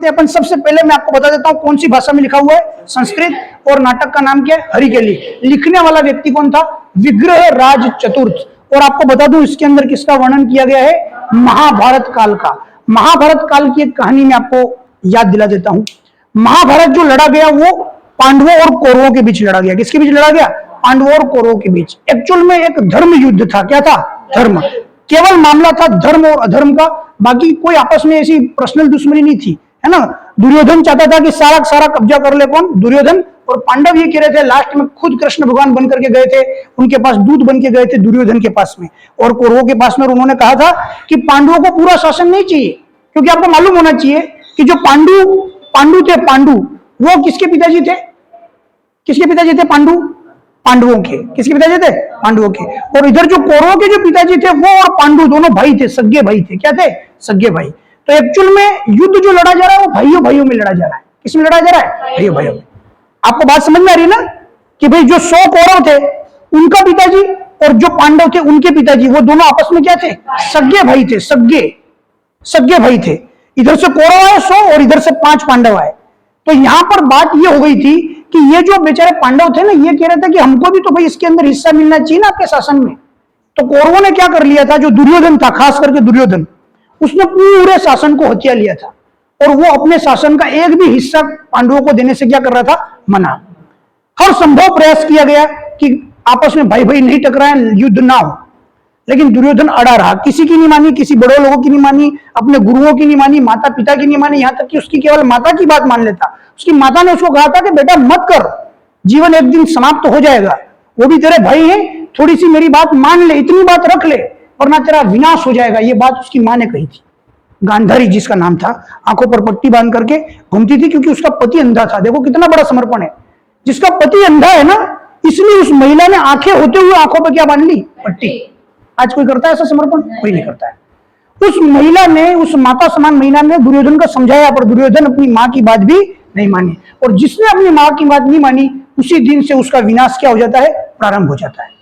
अपन सबसे पहले मैं आपको बता देता हूं कौन सी भाषा में लिखा हुआ है, संस्कृत, और नाटक का नाम क्या है, हरिकेली। लिखने वाला व्यक्ति कौन था, विग्रह राज चतुर्थ। और आपको बता दूं इसके अंदर किसका वर्णन किया गया है, महाभारत काल का। महाभारत काल की एक कहानी में आपको याद दिला देता हूं। महाभारत जो लड़ा गया वो पांडवों और कौरवों के बीच लड़ा गया। किसके बीच लड़ा गया, पांडवों और कौरवों के बीच। एक्चुअल में एक धर्म युद्ध था। क्या था, धर्म। केवल मामला था धर्म और अधर्म का, बाकी कोई आपस में ऐसी पर्सनल दुश्मनी नहीं थी, है ना। दुर्योधन चाहता था कि सारा सारा कब्जा कर ले, कौन, दुर्योधन। और पांडव ये कह रहे थे, लास्ट में खुद कृष्ण भगवान बन करके गए थे, उनके पास दूत बन के गए थे दुर्योधन के पास में और कौरवों के पास में। और उन्होंने कहा था कि पांडवों को पूरा शासन नहीं चाहिए, क्योंकि आपको मालूम होना चाहिए कि जो पांडु थे, पांडु वो किसके पिताजी थे, किसके पिताजी थे, पांडवों के। किसके पिताजी थे, पांडवों के। और इधर जो कौरवों के जो पिताजी थे वो और पांडु दोनों भाई थे, सगे भाई थे। क्या थे, सगे भाई। तो एक्चुअल में युद्ध जो लड़ा जा रहा है वो भाइयों भाइयों में लड़ा जा रहा है। किसमें लड़ा जा रहा है, भाइयों भाइयों में। आपको बात समझ में आ रही है ना, कि भाई जो 100 कौरव थे उनका पिताजी और जो पांडव थे उनके पिताजी, वो दोनों आपस में क्या थे, सगे भाई थे, सगे भाई थे। इधर से कौरव आए 100 और इधर से 5 पांडव आए। तो यहां पर बात ये हो गई थी कि ये जो बेचारे पांडव थे ना, ये कह रहे थे कि हमको भी तो भाई इसके अंदर हिस्सा मिलना चाहिए ना आपके शासन में। तो कौरवों ने क्या कर लिया था, जो दुर्योधन था, खास करके दुर्योधन, उसने पूरे शासन को हथिया लिया था और वो अपने शासन का एक भी हिस्सा पांडवों को देने से क्या कर रहा था, मना। हर संभव प्रयास किया गया कि आपस में भाई भाई नहीं टकराए, युद्ध ना हो, लेकिन दुर्योधन अड़ा रहा। किसी की नहीं मानी, किसी बड़े लोगों की नहीं मानी, अपने गुरुओं की नहीं मानी, माता पिता की नहीं मानी, यहां तक कि उसकी केवल माता की बात मान लेता। उसकी माता ने उसको कहा था कि बेटा मत कर, जीवन एक दिन समाप्त तो हो जाएगा, वो भी तेरे भाई हैं, थोड़ी सी मेरी बात मान ले, इतनी बात रख ले, वरना तेरा विनाश हो जाएगा। ये बात उसकी मां ने कही थी। गांधारी जिसका नाम था, आंखों पर पट्टी बांध करके घूमती थी, क्योंकि उसका पति अंधा था। देखो कितना बड़ा समर्पण है। जिसका पति अंधा है ना, इसलिए उस महिला ने आंखें होते हुए आंखों पर क्या बांध ली, पट्टी। आज कोई करता है ऐसा समर्पण, कोई नहीं करता है। उस महिला ने, उस माता समान महिला ने दुर्योधन को समझाया, पर दुर्योधन अपनी मां की बात भी नहीं मानी। और जिसने अपनी मां की बात नहीं मानी, उसी दिन से उसका विनाश क्या हो जाता है, प्रारंभ हो जाता है।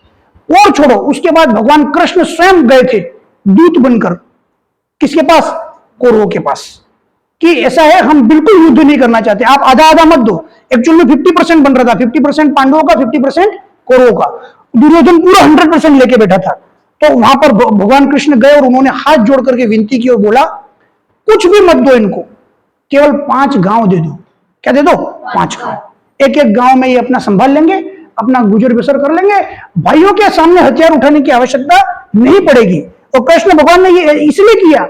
और छोड़ो, उसके बाद भगवान कृष्ण स्वयं गए थे दूत बनकर, किसके पास, कौरवों के पास, कि ऐसा है हम बिल्कुल युद्ध नहीं करना चाहते, आप आधा आधा मत दो। एक्चुअल में 50% बन रहा था, 50% पांडवों का, 50% कौरवों का। दुर्योधन पूरा 100% लेके बैठा था। तो वहां पर भगवान कृष्ण गए और उन्होंने हाथ जोड़ करके विनती की और बोला, कुछ भी मत दो इनको, केवल 5 गांव दे दो। क्या दे दो, 5 गांव। एक एक गांव में ये अपना संभाल लेंगे, अपना गुजर बसर कर लेंगे, भाइयों के सामने हथियार उठाने की आवश्यकता नहीं पड़ेगी। और कृष्ण भगवान ने ये इसलिए किया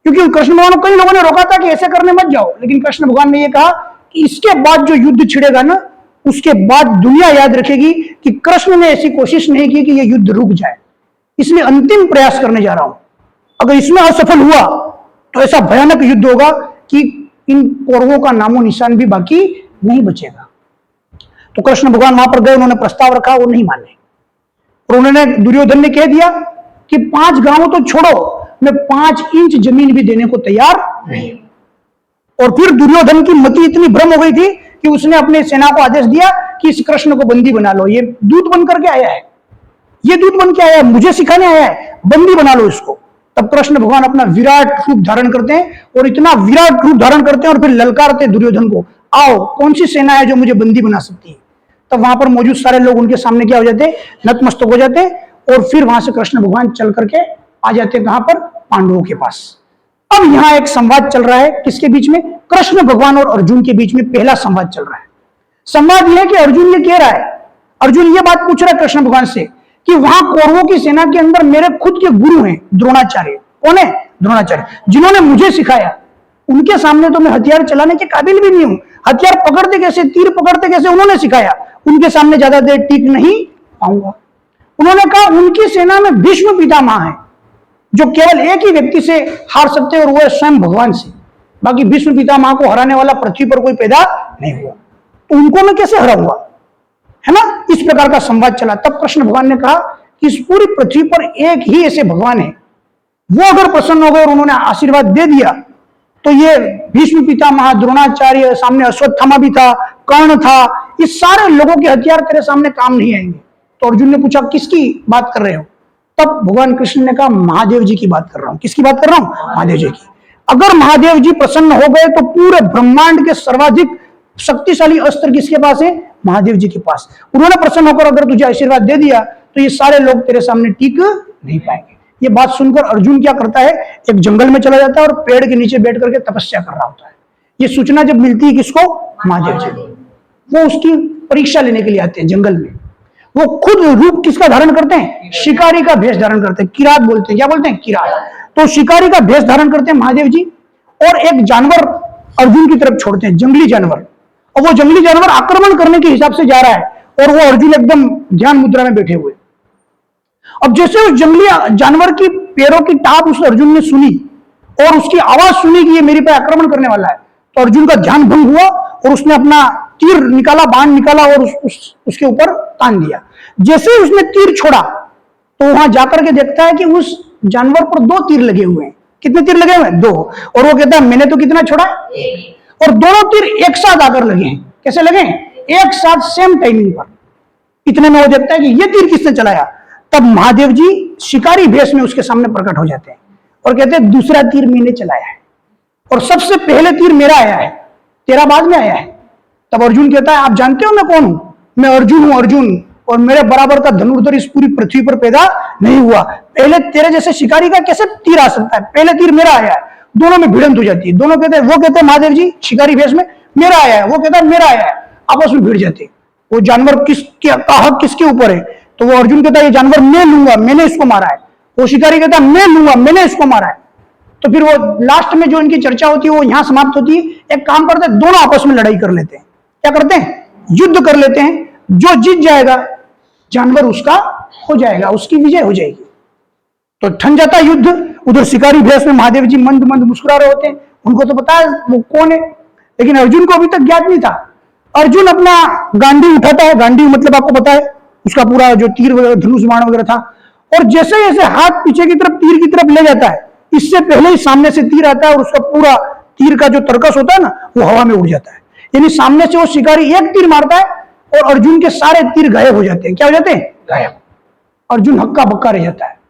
क्योंकि कृष्ण भगवान को कई लोगों ने रोका था कि ऐसे करने मत जाओ, लेकिन कृष्ण भगवान ने ये कहा कि इसके बाद जो युद्ध छिड़ेगा ना, उसके बाद दुनिया याद रखेगी कि कृष्ण ने ऐसी कोशिश नहीं की कि यह युद्ध रुक जाए। इसलिए अंतिम प्रयास करने जा रहा हूं। अगर इसमें असफल हुआ तो ऐसा भयानक युद्ध होगा कि इन कौरवों का नामो निशान भी बाकी नहीं बचेगा। तो कृष्ण भगवान वहां पर गए, उन्होंने प्रस्ताव रखा, वो नहीं माने। और उन्होंने, दुर्योधन ने कह दिया कि 5 गांव तो छोड़ो, मैं 5 इंच जमीन भी देने को तैयार नहीं। और फिर दुर्योधन की मति इतनी भ्रम हो गई थी कि उसने अपने सेना को आदेश दिया कि इस कृष्ण को बंदी बना लो, ये दूत बन करके आया है, ये दूत बन के आया है, मुझे सिखाने आया है, बंदी बना लो इसको। तब कृष्ण भगवान अपना विराट रूप धारण करते हैं, और इतना विराट रूप धारण करते हैं और फिर ललकारते दुर्योधन को, आओ कौन सी सेना है जो मुझे बंदी बना सकती है। तब वहां पर मौजूद सारे लोग उनके सामने क्या हो जाते, नतमस्तक हो जाते। और फिर वहां से कृष्ण भगवान चल करके आ जाते कहां पर, पांडवों के पास। अब यहां एक संवाद चल रहा है, किसके बीच में, कृष्ण भगवान और अर्जुन के बीच में पहला संवाद चल रहा है। संवाद यह है कि अर्जुन ये कह रहा है, अर्जुन ये बात पूछ रहा है कृष्ण भगवान से कि वहां कौरवों की सेना के अंदर मेरे खुद के गुरु हैं द्रोणाचार्य। कौन है, द्रोणाचार्य, जिन्होंने मुझे सिखाया। उनके सामने तो मैं हथियार चलाने के काबिल भी नहीं हूं, हथियार पकड़ते कैसे, तीर पकड़ते कैसे, उन्होंने सिखाया, उनके सामने ज्यादा देर टिक नहीं पाऊंगा। उन्होंने कहा उनकी सेना में भीष्म पितामह है, जो केवल एक ही व्यक्ति से हार सकते हैं और वो है स्वयं भगवान से। बाकी भीष्म पितामह को हराने वाला पृथ्वी पर कोई पैदा नहीं हुआ, तो उनको मैं कैसे हराऊंगा, है ना। इस प्रकार का संवाद चला। तब कृष्ण भगवान ने कहा कि इस पूरी पृथ्वी पर एक ही ऐसे भगवान है, वो अगर प्रसन्न हो गए और उन्होंने आशीर्वाद दे दिया तो ये भीष्म पितामह, द्रोणाचार्य, सामने अश्वत्थामा भी था, कर्ण था, इस सारे लोगों के हथियार तेरे सामने काम नहीं आएंगे। तो अर्जुन ने पूछा किसकी बात कर रहे हो। तब भगवान कृष्ण ने कहा महादेव जी की बात कर रहा हूं। किसकी बात कर रहा हूं, महादेव जी की। अगर महादेव जी प्रसन्न हो गए तो पूरे ब्रह्मांड के सर्वाधिक शक्तिशाली अस्त्र किसके पास है? महादेव जी के पास। उन्होंने प्रसन्न होकर अगर तुझे आशीर्वाद दे दिया तो ये सारे लोग तेरे सामने टिक नहीं पाएंगे। ये बात सुनकर अर्जुन क्या करता है, एक जंगल में चला जाता है और पेड़ के नीचे बैठ करके तपस्या कर रहा होता है। ये सूचना जब मिलती है किसको? महादेव जी। वो उसकी परीक्षा लेने के लिए आते हैं जंगल में। वो खुद रूप किसका धारण करते हैं? शिकारी का भेष धारण करते हैं। किरात बोलते हैं। क्या बोलते हैं? किरात। तो शिकारी का भेष धारण करते हैं महादेव जी और एक जानवर अर्जुन की तरफ छोड़ते हैं, जंगली जानवर। और वो जंगली जानवर आक्रमण करने के हिसाब से जा रहा है और वो अर्जुन एकदम ध्यान मुद्रा में बैठे हुए। अब जैसे उस जंगली जानवर की पैरों की टाप उस अर्जुन ने सुनी और उसकी आवाज सुनी कि ये मेरे पे आक्रमण करने वाला है, तो अर्जुन का ध्यान भंग हुआ और उसने अपना तीर निकाला, बाण निकाला और उसके ऊपर तान दिया। जैसे ही उसने तीर छोड़ा तो वहां जाकर के देखता है कि उस जानवर पर 2 तीर लगे हुए हैं। कितने तीर लगे हुए हैं? 2। और वो कहता है मैंने तो कितना छोड़ा? और दोनों तीर एक साथ आकर लगे हैं। कैसे लगे? एक साथ, सेम टाइमिंग पर। इतने में वो देखता है कि ये तीर किसने चलाया। तब महादेव जी शिकारी भेष में उसके सामने प्रकट हो जाते हैं और कहते हैं दूसरा तीर मैंने चलाया है और सबसे पहले तीर मेरा आया है, तेरा बाद में आया है। तब अर्जुन कहता है आप जानते हो मैं कौन हूं? मैं अर्जुन हूं, अर्जुन, और मेरे बराबर का धनुर्धर इस पूरी पृथ्वी पर पैदा नहीं हुआ। पहले तेरे जैसे शिकारी का कैसे तीर आ सकता है? पहले तीर मेरा आया है। दोनों में भिड़ंत हो जाती है। दोनों कहते हैं, वो कहते हैं महादेव जी शिकारी भेष में मेरा आया है, वो कहता है मेरा आया है। आपस में भिड़ जाते। वो जानवर का हक किसके ऊपर है? तो वो अर्जुन कहता है ये जानवर मैं लूंगा, मैंने इसको मारा है। वो शिकारी कहता है मैं लूंगा, मैंने इसको मारा है। तो फिर वो लास्ट में जो इनकी चर्चा होती है वो यहां समाप्त होती है। एक काम करते हैं, दोनों आपस में लड़ाई कर लेते हैं। क्या करते हैं? युद्ध कर लेते हैं। जो जीत जाएगा जानवर उसका हो जाएगा, उसकी विजय हो जाएगी। तो ठन जाता युद्ध। उधर शिकारी भेष में महादेव जी मंद मंद मुस्कुरा रहे होते हैं। उनको तो पता है वो कौन है, लेकिन अर्जुन को अभी तक ज्ञात नहीं था। अर्जुन अपना गांडी उठाता है। गांडी मतलब आपको पता है उसका पूरा जो तीर धनुष बाण वगैरह था। और जैसे जैसे हाथ पीछे की तरफ तीर की तरफ ले जाता है, इससे पहले ही सामने से तीर आता है और उसका पूरा तीर का जो तरकस होता है ना वो हवा में उड़ जाता है। यानी सामने से वो शिकारी एक तीर मारता है और अर्जुन के सारे तीर गायब हो जाते हैं। क्या हो जाते हैं? गायब। अर्जुन हक्का बक्का रह जाता है।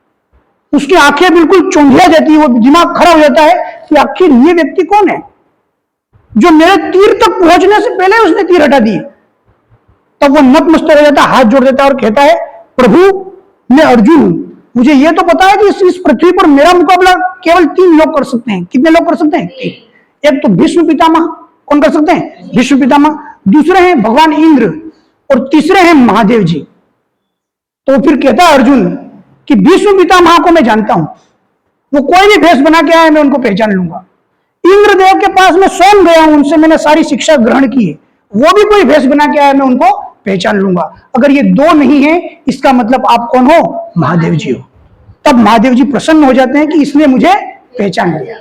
उसकी आंखें बिल्कुल चौंधिया जाती है। वो दिमाग खड़ा हो जाता है कि आखिर ये व्यक्ति कौन है जो मेरे तीर तक पहुंचने से पहले उसने तीर हटा दिए। तब वो नतमस्तक हो जाता है, हाथ जोड़ देता है और कहता है प्रभु मैं अर्जुन हूं। मुझे यह तो पता है कि इस पृथ्वी पर मेरा मुकाबला केवल 3 लोग कर सकते हैं। कितने लोग कर सकते हैं? 3। एक तो भीष्म पितामह। कौन कर सकते हैं? भीष्म पितामह। दूसरे हैं भगवान इंद्र और तीसरे हैं महादेव जी। तो फिर कहता है अर्जुन कि भीष्म पितामह को मैं जानता हूं, वो कोई भी भेष बना के आया मैं उनको पहचान लूंगा। इंद्रदेव के पास मैं स्वयं गया हूं, उनसे मैंने सारी शिक्षा ग्रहण की है, वो भी कोई भेष बना के आया मैं उनको पहचान लूंगा। अगर ये 2 नहीं है इसका मतलब आप कौन हो? महादेव जी हो। तब महादेव जी प्रसन्न हो जाते हैं कि इसने मुझे पहचान लिया।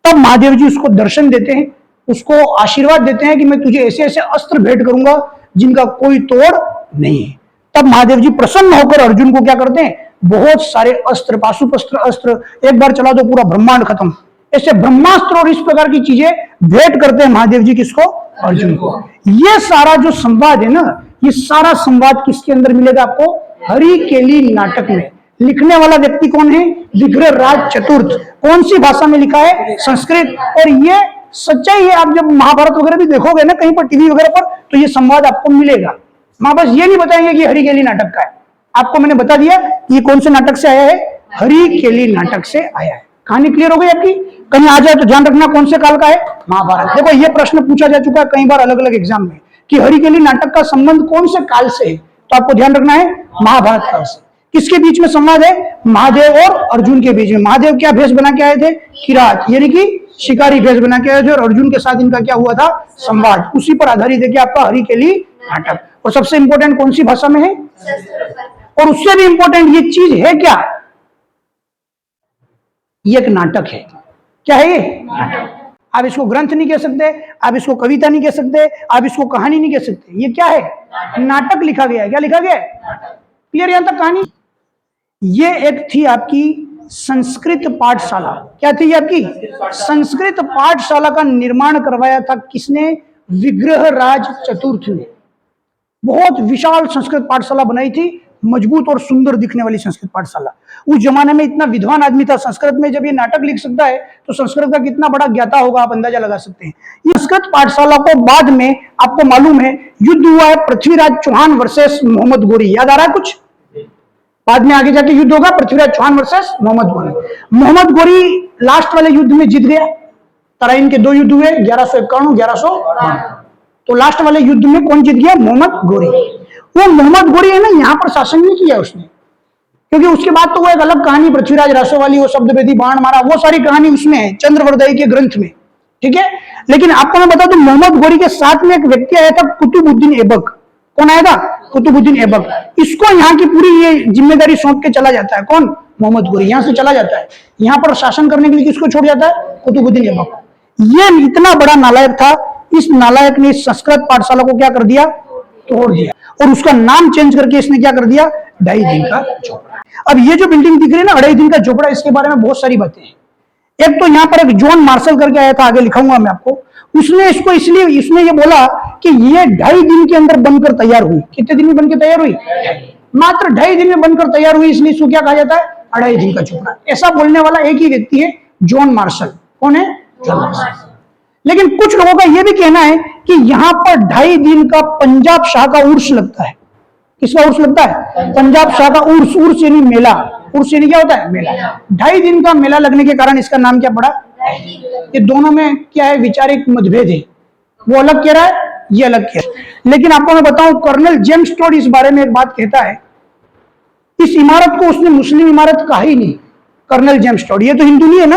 तब महादेव जी उसको दर्शन देते हैं, उसको आशीर्वाद देते हैं कि मैं तुझे ऐसे ऐसे अस्त्र भेंट करूंगा जिनका कोई तोड़ नहीं है। तब महादेव जी प्रसन्न होकर अर्जुन को क्या करते हैं? बहुत सारे अस्त्र, पाशुपस्त्र अस्त्र, एक बार चला दो पूरा ब्रह्मांड खत्म, ऐसे ब्रह्मास्त्र और इस प्रकार की चीजें भेंट करते हैं महादेव जी किसको? अर्जुन को। ये सारा जो संवाद है ना, ये सारा संवाद किसके अंदर मिलेगा आपको? हरिकेली नाटक में। लिखने वाला व्यक्ति कौन है? विग्रहराज चतुर्थ। कौन सी भाषा में लिखा है? संस्कृत। और ये सच्चाई है। आप जब महाभारत वगैरह भी देखोगे ना कहीं पर टीवी वगैरह पर, तो ये संवाद आपको मिलेगा। मां बस ये नहीं बताएंगे कि हरिकेली नाटक का है। आपको मैंने बता दिया ये कौन से नाटक से आया है? हरिकेली नाटक से आया है। कहानी क्लियर हो गई आपकी? कहीं आ जाए तो ध्यान रखना कौन से काल का है? महाभारत। देखो ये प्रश्न पूछा जा चुका है कई बार अलग अलग एग्जाम में कि हरिकेली नाटक का संबंध कौन से काल से है, तो आपको ध्यान रखना है महाभारत काल से। किसके बीच में संवाद है? महादेव और अर्जुन के बीच में। महादेव क्या भेष बना के आए थे? किरात, यानी कि शिकारी भेष बना के आए थे, और अर्जुन के साथ इनका क्या हुआ था? संवाद। उसी पर आधारित है कि आपका हरिकेली नाटक। और सबसे इंपॉर्टेंट कौन सी भाषा में है? और उससे भी इंपॉर्टेंट ये चीज है क्या? ये एक नाटक है। क्या है ये? नाटक। आप इसको ग्रंथ नहीं कह सकते, आप इसको कविता नहीं कह सकते, आप इसको कहानी नहीं कह सकते। ये क्या है? नाटक लिखा गया है। क्या लिखा गया है? क्लियर यहां तक कहानी? ये एक थी आपकी संस्कृत पाठशाला। क्या थी आपकी? संस्कृत पाठशाला का निर्माण करवाया था किसने? विग्रहराज चतुर्थ ने। बहुत विशाल संस्कृत पाठशाला बनाई थी मजबूत और सुंदर दिखने वाली संस्कृत पाठशाला। उस जमाने में इतना विद्वान आदमी था, संस्कृत में जब ये नाटक लिख सकता है तो संस्कृत का कितना बड़ा ज्ञाता होगा, आप अंदाजा लगा सकते हैं। ये संस्कृत पाठशाला को बाद में आपको मालूम है युद्ध हुआ है पृथ्वीराज चौहान वर्सेस मोहम्मद गोरी, याद आ रहा है कुछ? बाद में आगे जाके युद्ध होगा पृथ्वीराज चौहान वर्सेस मोहम्मद गोरी। मोहम्मद गोरी लास्ट वाले युद्ध में जीत गया। तराइन के 2 युद्ध हुए 1151 1152, तो लास्ट वाले युद्ध में कौन जीत गया? मोहम्मद गोरी। वो मोहम्मद गोरी है ना, यहां पर शासन नहीं किया उसने, क्योंकि उसके बाद तो वो एक अलग कहानी पृथ्वीराज रासो वाली, वो शब्द वेदी बाण मारा, वो सारी कहानी उसमें है चंद्रवरदाई के ग्रंथ में, ठीक है। लेकिन आपको मैं बता दूं, मोहम्मद गोरी के साथ में एक व्यक्ति आया था कुतुबुद्दीन ऐबक। कौन आया था? कुतुबुद्दीन ऐबक। इसको यहाँ की पूरी ये जिम्मेदारी सौंप के चला जाता है। कौन? मोहम्मद गोरी यहाँ से चला जाता है, यहाँ पर शासन करने के लिए किसको छोड़ जाता है? कुतुबुद्दीन ऐबक। ये इतना बड़ा नालायक था, इस नालायक ने संस्कृत पाठशाला को क्या कर दिया? तोड़ दिया, और उसका नाम चेंज करके इसने क्या कर दिया? ढाई दिन का झोपड़ा। अब ये जो बिल्डिंग दिख रही है ना, अढ़ाई दिन का झोपड़ा, इसके बारे में बहुत सारी बातें हैं। एक तो यहाँ पर एक जॉन मार्शल करके आया था, आगे लिखाऊंगा मैं आपको। उसने इसको इसलिए इसने ये बोला कि ये 2.5 दिन के अंदर बनकर तैयार हुई। कितने दिन में बनकर तैयार हुई? मात्र 2.5 दिन में बनकर तैयार हुई, इसलिए इसको क्या कहा जाता है? अढ़ाई दिन का झोपड़ा। ऐसा बोलने वाला एक ही व्यक्ति है, जॉन मार्शल। कौन है? John Marshall. लेकिन कुछ लोगों का यह भी कहना है कि यहां पर 2.5 दिन का पंजाब शाह का उर्स लगता है। किसका उर्स लगता है? पंजाब शाह का उर्स। उर्स यानी मेला। उर्स यानी क्या होता है? मेला। 2.5 दिन का मेला लगने के कारण इसका नाम क्या पड़ा? ये दोनों में क्या है? विचारिक मतभेद है। वो अलग कह रहा है, ये अलग कह रहा है। लेकिन आपको मैं बताऊं, कर्नल जेम्स टोड इस बारे में एक बात कहता है, इस इमारत को उसने मुस्लिम इमारत कहा ही नहीं। कर्नल जेम्स टोड, ये तो हिंदू नहीं है ना,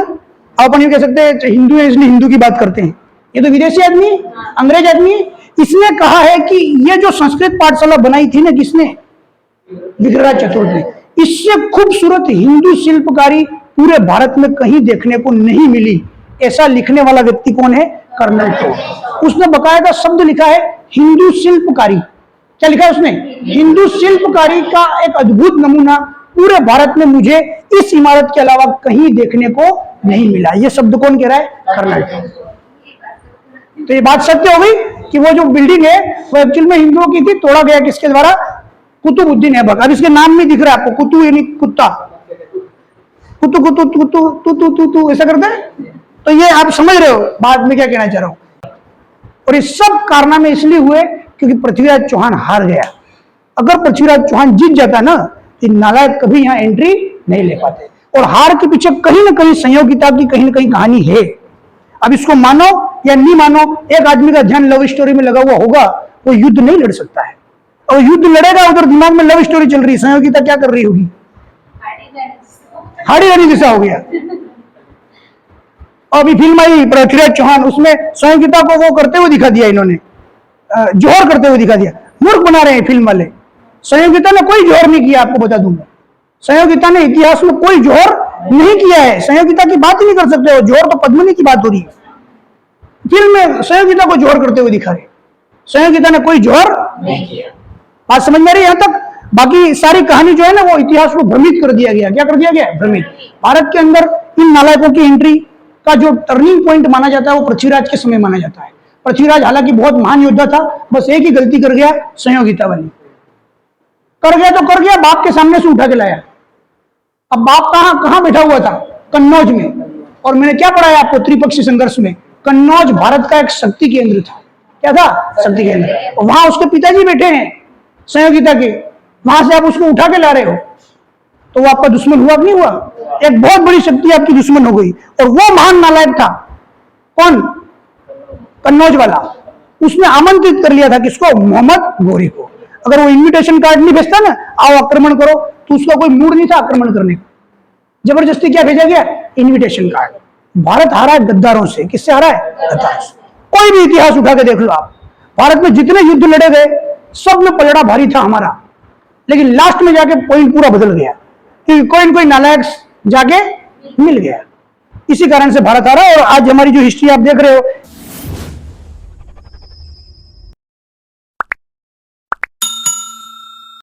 अपन ये कह सकते हैं हिंदू है इसलिए हिंदू की बात करते हैं, ये तो विदेशी आदमी, अंग्रेज आदमी। इसने कहा है कि ये जो संस्कृत पाठशाला बनाई थी ना, किसने? विग्रहराज चतुर्थ ने। इससे खूबसूरत हिंदू शिल्पकारी पूरे भारत में कहीं देखने को नहीं मिली। ऐसा लिखने वाला व्यक्ति कौन है? Colonel Tod. उसने बकायदा शब्द लिखा है हिंदू शिल्पकारी। क्या लिखा है उसने? हिंदू शिल्पकारी का एक अद्भुत नमूना पूरे भारत में मुझे इस इमारत के अलावा कहीं देखने को नहीं मिला। ये शब्द कौन कह रहा है? Colonel Tod. तो ये बात सत्य हो गई कि वो जो बिल्डिंग है वो एक्चुअल में हिंदुओं की थी, तोड़ा गया किसके द्वारा? कुतुबुद्दीन ऐबक। अब इसके नाम में दिख रहा है आपको, कुतु यानी कुत्ता, कुतु कुतु कुतु तू तू तू ऐसा करते हैं। तो ये आप समझ रहे हो बाद में क्या कहना चाह रहा हूं। और ये सब कारनामे इसलिए हुए क्योंकि पृथ्वीराज चौहान हार गया। अगर पृथ्वीराज चौहान जीत जाता ना, तो नालायक कभी यहां एंट्री नहीं ले पाते। और हार के पीछे कहीं ना कहीं संयोगिता की कहीं ना कहीं कहानी है। अब इसको मानो या नहीं मानो, एक आदमी का ध्यान लव स्टोरी में लगा हुआ होगा, वो युद्ध नहीं लड़ सकता है। और युद्ध लड़ेगा, उधर दिमाग में लव स्टोरी चल रही है, संयोगिता क्या कर रही होगी? हाड़ी हाड़ी दिशा हो गया। अभी फिल्म आई पृथ्वीराज चौहान, उसमें संयोगिता को वो करते हुए दिखा दिया, इन्होंने जोहर करते हुए दिखा दिया। मूर्ख बना रहे हैं फिल्म वाले। संयोगिता ने कोई जोहर नहीं किया, आपको बता दूंगा। संयोगिता ने इतिहास में कोई जोहर नहीं किया है। संयोगिता की बात ही नहीं कर सकते हो, जोहर तो पद्मिनी की बात हो रही है। फिल्म में संयोगिता को जोहर करते हुए दिखा रहे। संयोगिता ने कोई जोहर नहीं किया। बात समझ में आ रही है यहां तक? बाकी सारी कहानी जो है ना, वो इतिहास को भ्रमित कर दिया गया। क्या कर दिया गया? भ्रमित। भारत के अंदर इन नालायकों की एंट्री का जो टर्निंग पॉइंट माना जाता है वो पृथ्वीराज के समय माना जाता है। पृथ्वीराज हालांकि बहुत महान योद्धा था, बस एक ही गलती कर गया, संयोगिता वाली कर गया। तो कर गया, बाप के सामने से उठा के लाया। अब बाप कहां बैठा हुआ था? कन्नौज में। और मैंने क्या पढ़ाया आपको त्रिपक्षीय संघर्ष में? कन्नौज भारत का एक शक्ति केंद्र था। क्या था? शक्ति केंद्र। वहां उसके पिताजी बैठे हैं संयोगिता के, वहां से आप उसको उठा के ला रहे हो, तो वो आपका दुश्मन हुआ कि नहीं हुआ? एक बहुत बड़ी शक्ति आपकी दुश्मन हो गई। और वो महान नालायक था कौन? कन्नौज वाला। उसने आमंत्रित कर लिया था किसको? मोहम्मद गोरी को। अगर वो इन्विटेशन कार्ड नहीं भेजता ना, आओ आक्रमण करो, तो उसका कोई मूड नहीं था आक्रमण करने का। जबरदस्ती क्या भेजा गया? Invitation card. भारत हारा है गद्दारों से। किससे हारा है? गद्दारों से। कोई भी इतिहास उठा के देख लो आप, भारत में जितने युद्ध लड़े गए सब में पलड़ा भारी था हमारा, लेकिन लास्ट में जाके पॉइंट पूरा बदल गया क्योंकि कोई न कोई नालायक जाके मिल गया। इसी कारण से भारत हारा। और आज हमारी जो हिस्ट्री आप देख रहे हो,